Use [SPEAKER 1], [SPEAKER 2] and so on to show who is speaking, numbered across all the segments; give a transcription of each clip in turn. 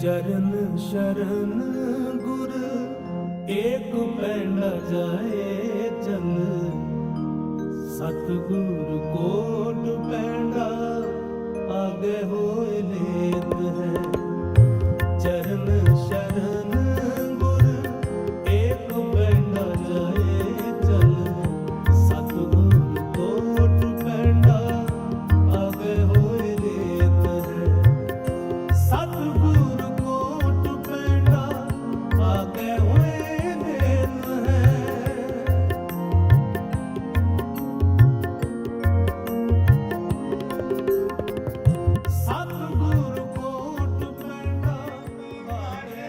[SPEAKER 1] चरण शरण गुर एक पैंडा जाए चल, सतगुर कोट पैंडा आगे होए लेत है। चरण शरण गुर एक पैंडा जाए चल, सतगुर कोट पैंडा आगे होए लेत है। सतगुर कोट पैंडा आगे होए लेत है। सतगुर कोट पैंडा आगे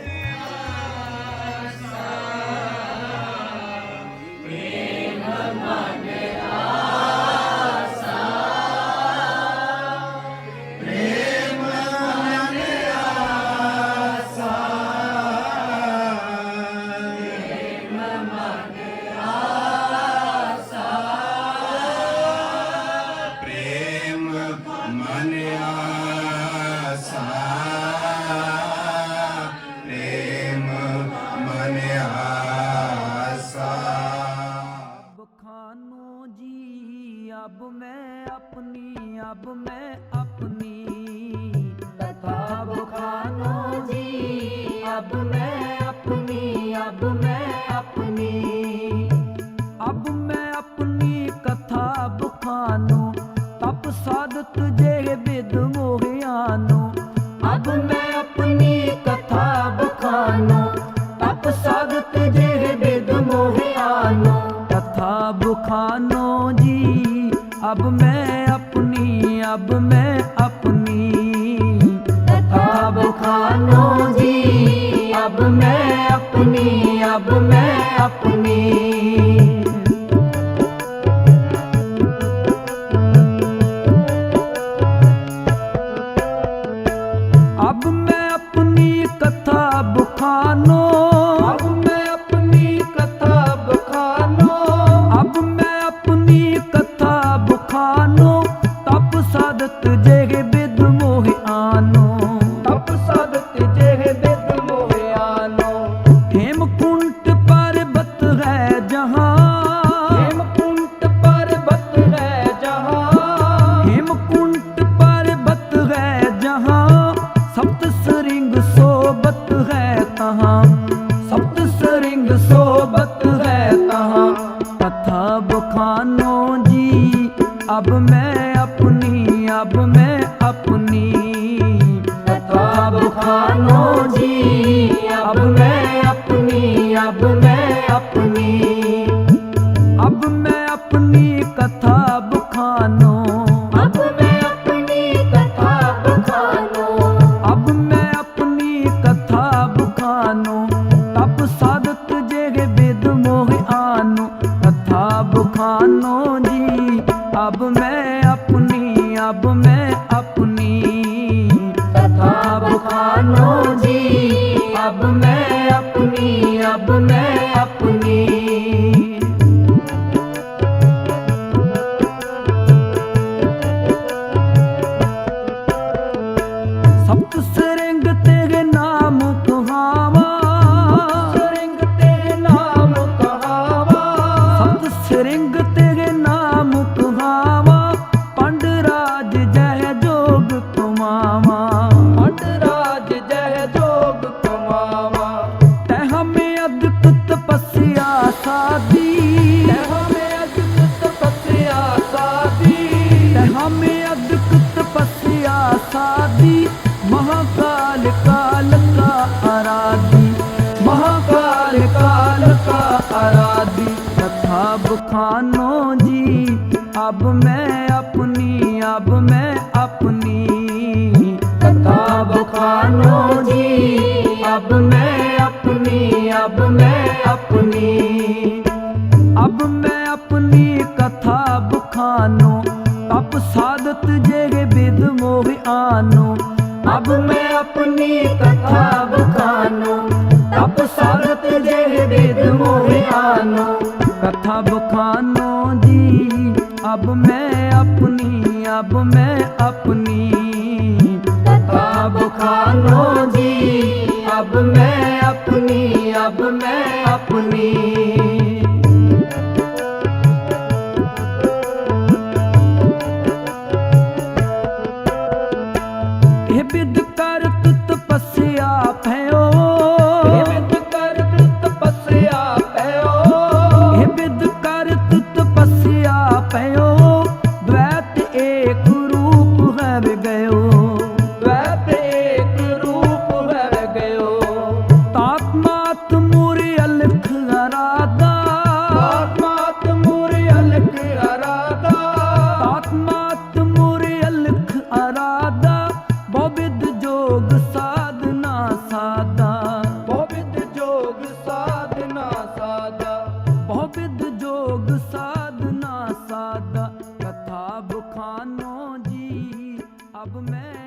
[SPEAKER 2] प्रेम मन आसा, प्रेम मन आसा।
[SPEAKER 3] अब खानो जी अब मैं अपनी, अब मैं अपनी कथा बखानो जी अब मैं अपनी, अब मैं अपनी। अब मैं अपनी कथा बखानो तप साधत जे विद मोहियानो। अब मैं अपनी कथा बखानो तप साधत जे विद मोहियानो। कथा बखानो जी अब मैं अपनी, अब मैं अपनी कथा बखानो जी अब मैं अपनी, अब मैं अपनी। अब मैं अपनी कथा बखानो, अब मैं अपनी कथा बखानो, अब मैं अपनी कथा बखानो तप साधत जे विद मोहियानो। तप साधत जे विद मोहियानो। हेमकुंट पर्वत है जहाँ, हेमकुंट पर्वत है जहाँ, हेमकुंट पर्वत है जहाँ सप्त सरिंग सोबत है तहाँ, सप्त सरिंग सोबत है तहाँ। कथा बखानो जी अब मैं अपनी, अब मैं अपनी कथा बखानो जी अब मैं अपनी, अब मैं अपनी। अब मैं अपनी कथा बखानो, अब मैं अपनी कथा बखानो, अब मैं अपनी कथा बखानो तप साधत जे विद मोहियानो। कथा बखानो जी अब मैं अपनी, अब मैं अपनी कथा बखानो जी अब मैं अपनी, अब मैं अपनी। सप्त सरिंग तेरे नाम कहावा, सरिंग तेरे नाम कहावा, सप्त सरिंग तेरे नाम कहावा। पंडराज जय जोग कमावा, पंडराज जय जोग कमावा। तह में अद्भुत तपस्या साधी, तह में अद्भुत तपस्या साधी, तह में अद्भुत तपस्या साधी। महाकाल काल का आराधी, महाकाल काल का आराधी। कथा बखानो जी अब मैं अपनी, अब मैं अपनी कथा बखानो जी अब मैं अपनी, अब मैं अपनी। अब मैं अपनी कथा बखानो तप साधत जे विद मोहियानो। अब मैं अपनी कथा बखानो तप साधत जे विद मोहियानो। कथा बखानो जी अब मैं अपनी, अब मैं अपनी कथा बखानो जी, अब मैं अपनी, अब मैं अपनी। हे विद कर तपस्या भयो, हे विद कर तपस्या भयो, हे विद कर तपस्या भयो, द्वैत एक रूप है गयो, द्वैत एक रूप है गयो। तात्मात मूर्य अलख आराधा, तात्मात मूर्य अलख आराधा, तात्मात मूर्य अलख आराधा, बहुविध जोग साधना साधा, बहुविध जोग साधना साधा, बहुविध जोग साधना साधा। कथा बखानो जी, अब मैं